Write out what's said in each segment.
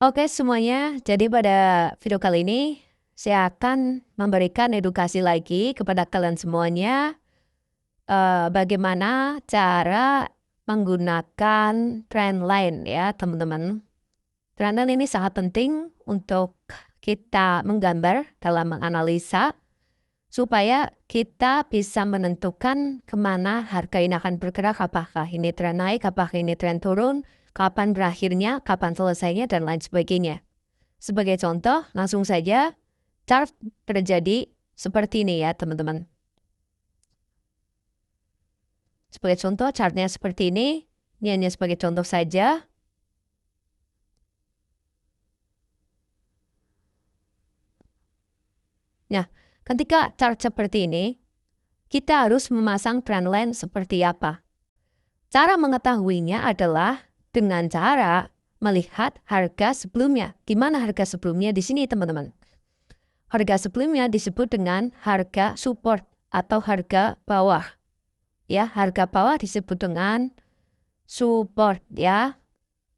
Oke semuanya, jadi pada video kali ini saya akan memberikan edukasi lagi kepada kalian semuanya, bagaimana cara menggunakan trendline ya teman-teman. Trendline ini sangat penting untuk kita menggambar dalam menganalisa supaya kita bisa menentukan kemana harga ini akan bergerak, apakah ini tren naik, apakah ini tren turun, kapan berakhirnya, kapan selesainya, dan lain sebagainya. Sebagai contoh, langsung saja chart terjadi seperti ini ya teman-teman. Sebagai contoh, chartnya seperti ini hanya sebagai contoh saja. Nah, ketika chart seperti ini, kita harus memasang trendline seperti apa? Cara mengetahuinya adalah dengan cara melihat harga sebelumnya. Gimana harga sebelumnya di sini teman-teman? Harga sebelumnya disebut dengan harga support atau harga bawah. Ya, harga bawah disebut dengan support ya,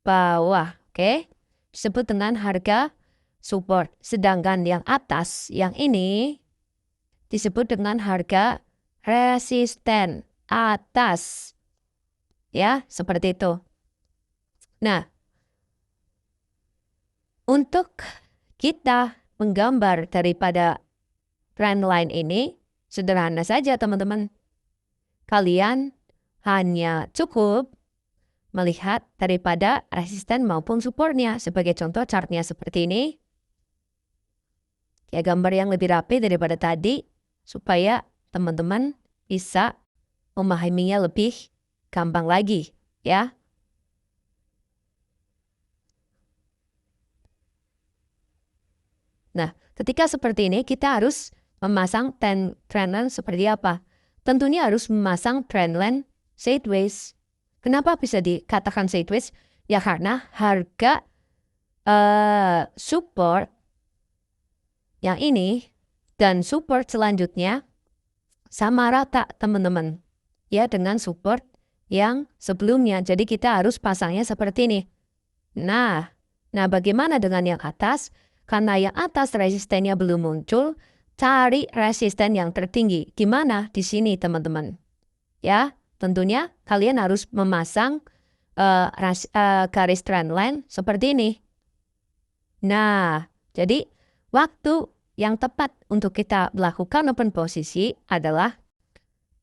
bawah, oke? Disebut dengan harga support. Sedangkan yang atas, yang ini disebut dengan harga resisten atas. Ya, seperti itu. Nah, untuk kita menggambar daripada trendline ini, sederhana saja teman-teman. Kalian hanya cukup melihat daripada resisten maupun supportnya. Sebagai contoh chartnya seperti ini. Ya, gambar yang lebih rapi daripada tadi supaya teman-teman bisa memahaminya lebih gampang lagi ya. Nah, ketika seperti ini kita harus memasang trendline seperti apa? Tentunya harus memasang trendline sideways. Kenapa bisa dikatakan sideways? Ya karena harga support yang ini dan support selanjutnya sama rata teman-teman. Ya dengan support yang sebelumnya. Jadi kita harus pasangnya seperti ini. Nah bagaimana dengan yang atas? Karena yang atas resistennya belum muncul, cari resisten yang tertinggi. Gimana di sini teman-teman? Ya, tentunya kalian harus memasang garis trendline seperti ini. Nah, jadi waktu yang tepat untuk kita melakukan open posisi adalah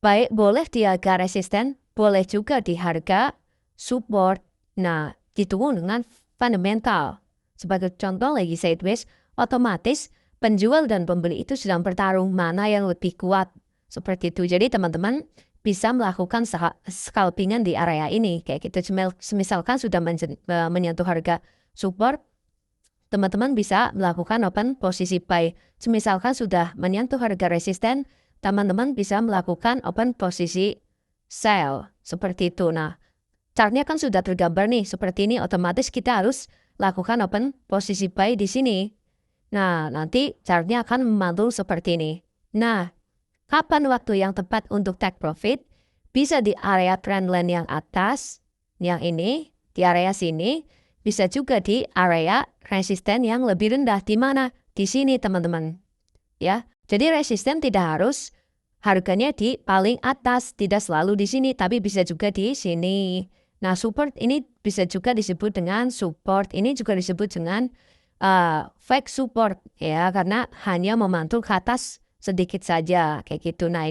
baik boleh di harga resisten, boleh juga di harga support. Nah, didukung dengan fundamental. Sebagai contoh lagi sideways, otomatis penjual dan pembeli itu sedang bertarung mana yang lebih kuat. Seperti itu. Jadi teman-teman bisa melakukan scalpingan di area ini. Kayak gitu. Misalkan sudah menyentuh harga support, teman-teman bisa melakukan open posisi buy. Misalkan sudah menyentuh harga resisten, teman-teman bisa melakukan open posisi sell. Seperti itu. Nah, chartnya kan sudah tergambar nih. Seperti ini otomatis kita harus lakukan open posisi buy di sini. Nah, nanti chartnya akan memantul seperti ini. Nah, kapan waktu yang tepat untuk take profit? Bisa di area trendline yang atas, yang ini, di area sini. Bisa juga di area resisten yang lebih rendah. Di mana? Di sini teman-teman. Ya, jadi resisten tidak harus harganya di paling atas, tidak selalu di sini, tapi bisa juga di sini. Nah, support ini bisa juga disebut dengan support. Ini juga disebut dengan fake support ya, karena hanya memantul ke atas sedikit saja kayak gitu. Nah,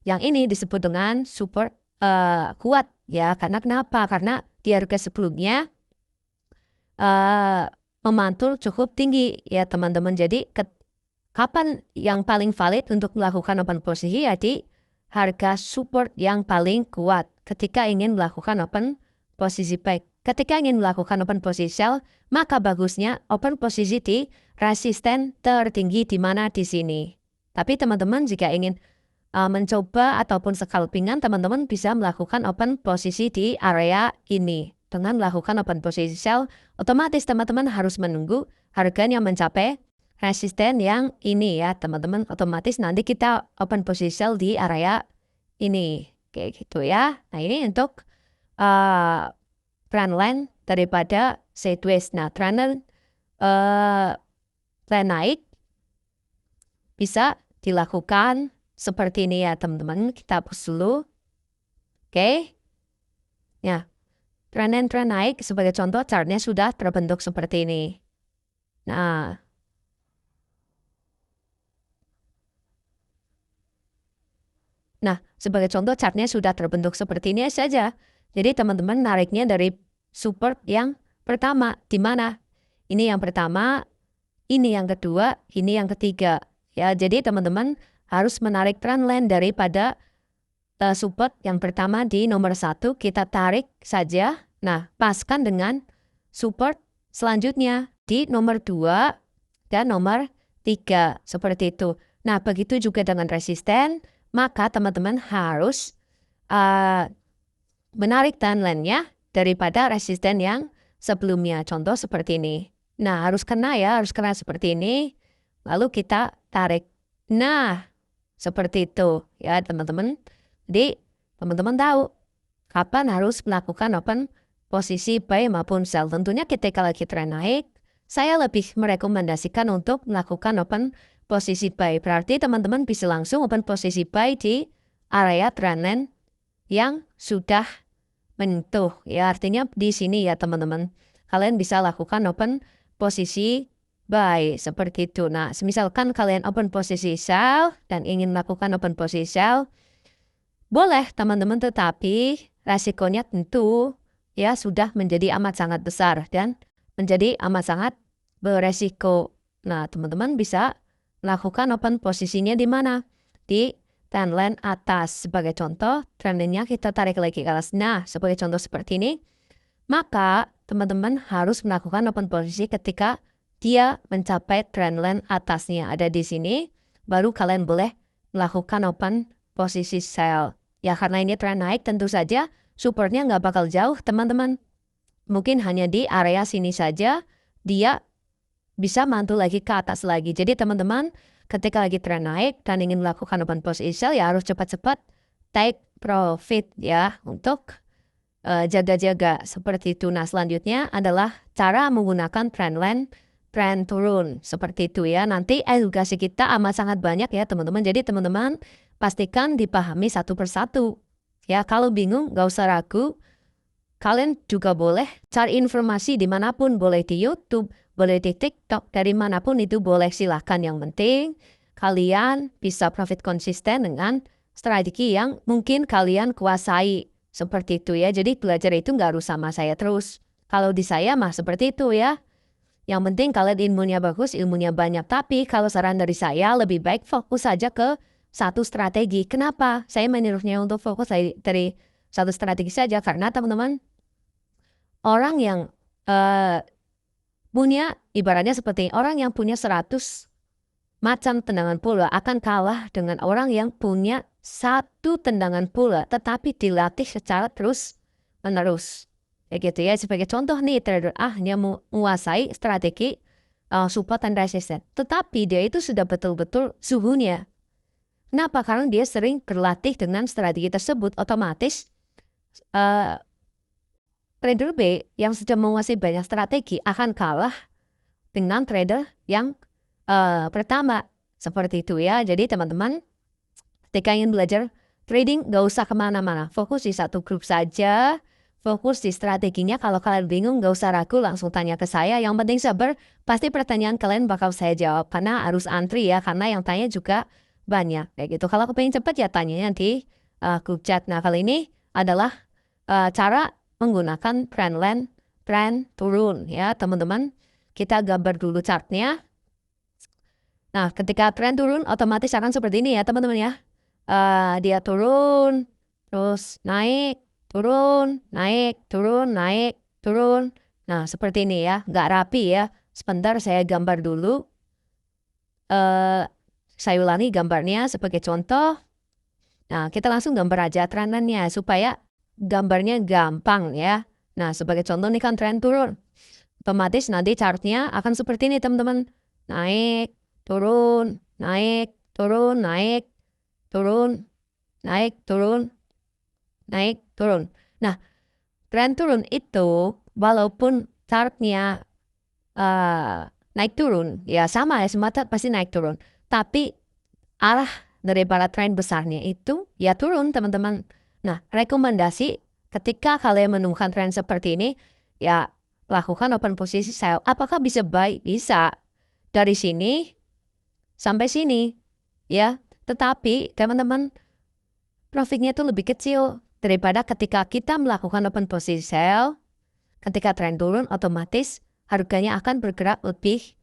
yang ini disebut dengan support kuat ya. Karena kenapa? Karena di harga sebelumnya memantul cukup tinggi ya teman-teman. Jadi kapan yang paling valid untuk melakukan open posisi ya di harga support yang paling kuat ketika ingin melakukan open posisi buy. Ketika ingin melakukan open posisi sell, maka bagusnya open posisi di resisten tertinggi di mana di sini. Tapi teman-teman jika ingin mencoba ataupun scalpingan, teman-teman bisa melakukan open posisi di area ini. Dengan melakukan open posisi sell, otomatis teman-teman harus menunggu harganya mencapai resisten yang ini ya teman-teman. Otomatis nanti kita open posisi sell di area ini kayak gitu ya. Nah ini untuk trendline daripada sideways. Nah, tren naik bisa dilakukan seperti ini ya teman-teman. Kita hapus dulu. Oke. Ya, tren naik sebagai contoh chartnya sudah terbentuk seperti ini. Nah, sebagai contoh chartnya sudah terbentuk seperti ini saja. Jadi teman-teman nariknya dari support yang pertama. Di mana? Ini yang pertama, ini yang kedua, ini yang ketiga. Ya, jadi teman-teman harus menarik trendline daripada support yang pertama di nomor 1, kita tarik saja. Nah, paskan dengan support selanjutnya di nomor 2 dan nomor 3, seperti itu. Nah, begitu juga dengan resisten, maka teman-teman harus menarik trendline-nya daripada resisten yang sebelumnya. Contoh seperti ini. Nah, harus kena seperti ini. Lalu kita tarik. Nah, seperti itu ya teman-teman. Jadi, teman-teman tahu kapan harus melakukan open posisi buy maupun sell. Tentunya ketika lagi tren naik, saya lebih merekomendasikan untuk melakukan open posisi buy. Berarti teman-teman bisa langsung open posisi buy di area trendline yang sudah menyentuh. Ya, artinya di sini ya teman-teman. Kalian bisa lakukan open posisi buy seperti itu. Nah, misalkan kalian open posisi sell dan ingin melakukan open posisi sell, boleh teman-teman, tetapi resikonya tentu ya sudah menjadi amat sangat besar dan menjadi amat sangat beresiko. Nah, teman-teman bisa melakukan open posisinya di mana? Di trendline atas. Sebagai contoh, trendline-nya kita tarik lagi ke atas. Nah, sebagai contoh seperti ini, maka teman-teman harus melakukan open posisi ketika dia mencapai trendline atasnya. Ada di sini, baru kalian boleh melakukan open posisi sell. Ya, karena ini tren naik, tentu saja supportnya nggak bakal jauh, teman-teman. Mungkin hanya di area sini saja, dia bisa mantul lagi ke atas lagi. Jadi, teman-teman, ketika lagi tren naik dan ingin melakukan open posisi sell, ya harus cepat-cepat take profit ya, untuk jaga-jaga seperti itu. Nah, selanjutnya adalah cara menggunakan trendline, trend turun seperti itu ya. Nanti edukasi kita amat sangat banyak ya teman-teman. Jadi teman-teman pastikan dipahami satu persatu. Ya, kalau bingung gak usah ragu. Kalian juga boleh cari informasi dimanapun, boleh di YouTube, boleh di TikTok, dari manapun itu boleh, silahkan. Yang penting kalian bisa profit konsisten dengan strategi yang mungkin kalian kuasai. Seperti itu ya, jadi belajar itu nggak harus sama saya terus. Kalau di saya mah seperti itu ya. Yang penting kalian ilmunya bagus, ilmunya banyak. Tapi kalau saran dari saya, lebih baik fokus saja ke satu strategi. Kenapa? Saya menyuruhnya untuk fokus dari satu strategi saja. Karena teman-teman, orang yang punya, ibaratnya seperti orang yang punya 100 macam tendangan bola akan kalah dengan orang yang punya satu tendangan bola tetapi dilatih secara terus-menerus. Ya gitu ya, sebagai contoh nih, trader A hanya menguasai strategi support dan resisten. Tetapi dia itu sudah betul-betul suhunya. Kenapa? Karena dia sering berlatih dengan strategi tersebut, otomatis trader B yang sudah menguasai banyak strategi akan kalah dengan trader yang pertama. Seperti itu ya. Jadi teman-teman, ketika ingin belajar trading, gak usah kemana-mana. Fokus di satu grup saja. Fokus di strateginya. Kalau kalian bingung, gak usah ragu, langsung tanya ke saya. Yang penting sabar, pasti pertanyaan kalian bakal saya jawab. Karena harus antri ya, karena yang tanya juga banyak. Kayak gitu. Kalau kepingin cepat ya tanyanya di grup chat. Nah, kali ini adalah cara menggunakan trendline, trend turun ya teman-teman. Kita gambar dulu chartnya. Nah, ketika tren turun, otomatis akan seperti ini ya teman-teman ya. Dia turun, terus naik, turun, naik, turun, naik, turun. Nah, seperti ini ya, nggak rapi ya. Sebentar saya gambar dulu. Saya ulangi gambarnya sebagai contoh. Nah, kita langsung gambar aja trennya supaya gambarnya gampang ya. Nah, sebagai contoh nih kan tren turun. Otomatis nanti chartnya akan seperti ini teman-teman. Naik, turun, naik, turun, naik, turun, naik, turun, naik, turun. Nah, tren turun itu walaupun chartnya naik turun, ya sama ya, semua chart pasti naik turun. Tapi arah daripada tren besarnya itu ya turun, teman-teman. Nah, rekomendasi ketika kalian menemukan tren seperti ini, ya lakukan open posisi sell. Apakah bisa buy? Bisa. Dari sini sampai sini, ya. Tetapi, teman-teman, profitnya itu lebih kecil daripada ketika kita melakukan open posisi sell. Ketika tren turun, otomatis harganya akan bergerak lebih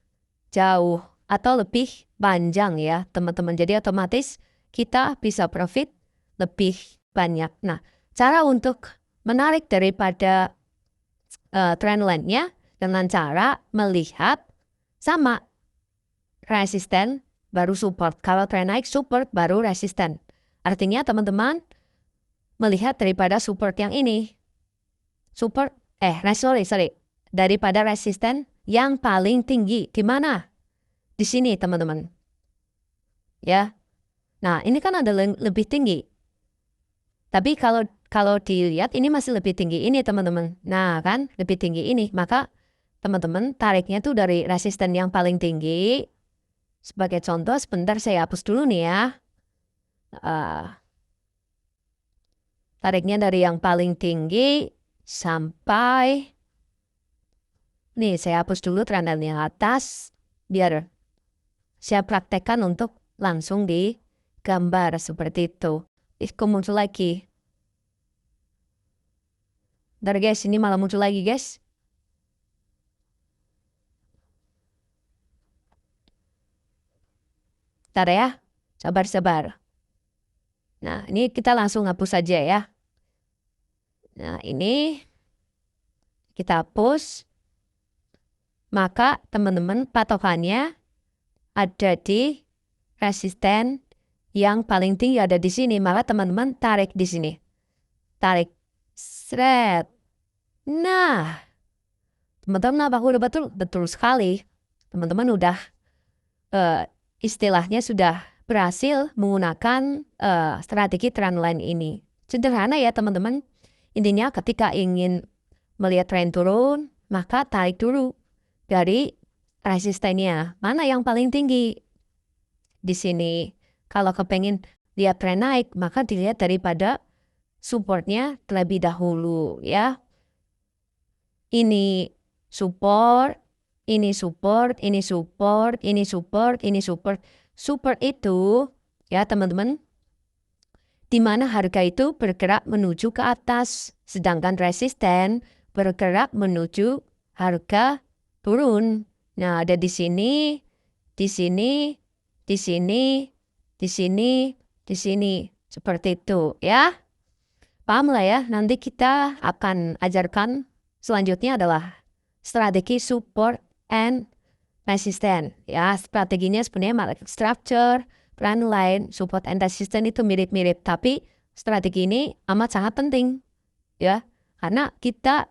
jauh atau lebih panjang ya, teman-teman. Jadi otomatis kita bisa profit lebih banyak. Nah, cara untuk menarik daripada trend line-nya dengan cara melihat sama resisten baru support. Kalau tren naik support baru resisten. Artinya teman-teman melihat daripada support yang ini. Support, sorry. Daripada resisten yang paling tinggi. Di mana? Di sini teman-teman. Ya. Nah, ini kan ada lebih tinggi. Tapi kalau dilihat ini masih lebih tinggi ini teman-teman. Nah kan lebih tinggi ini. Maka teman-teman tariknya tuh dari resisten yang paling tinggi. Sebagai contoh sebentar saya hapus dulu nih ya. Tariknya dari yang paling tinggi sampai. Nih saya hapus dulu trend line yang atas. Biar saya praktekkan untuk langsung di gambar seperti itu. Kok muncul lagi? Bentar guys, ini malah muncul lagi guys. Bentar ya, sabar-sabar. Nah, ini kita langsung hapus saja ya. Nah, ini kita hapus. Maka teman-teman patokannya ada di resisten yang paling tinggi ada di sini. Maka teman-teman tarik di sini. Tarik. Seret. Nah, teman-teman apa udah betul? Betul sekali. Teman-teman udah istilahnya sudah berhasil menggunakan strategi trend line ini. Sederhana ya teman-teman. Intinya ketika ingin melihat tren turun, maka tarik dulu dari resistennya. Mana yang paling tinggi? Di sini. Kalau kepengen lihat tren naik, maka dilihat daripada supportnya terlebih dahulu ya. Ini support, ini support, ini support, ini support, ini support. Support itu ya teman-teman, di mana harga itu bergerak menuju ke atas, sedangkan resisten bergerak menuju harga turun. Nah, ada di sini, di sini, di sini, di sini, di sini. Seperti itu ya. Paham lah ya, nanti kita akan ajarkan selanjutnya adalah strategi support and resistance. Ya, strateginya sebenarnya market structure, trend line, support and resistance itu mirip-mirip. Tapi strategi ini amat sangat penting. Ya, karena kita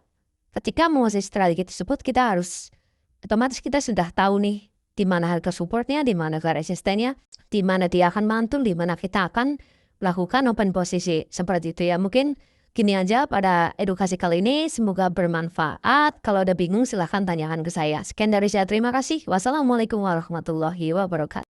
ketika menguasai strategi tersebut, kita harus otomatis kita sudah tahu nih di mana harga supportnya, di mana harga resistennya, di mana dia akan mantul, di mana kita akan melakukan open posisi. Seperti itu ya. Mungkin gini aja pada edukasi kali ini. Semoga bermanfaat. Kalau ada bingung silahkan tanyakan ke saya. Sekian dari saya. Terima kasih. Wassalamualaikum warahmatullahi wabarakatuh.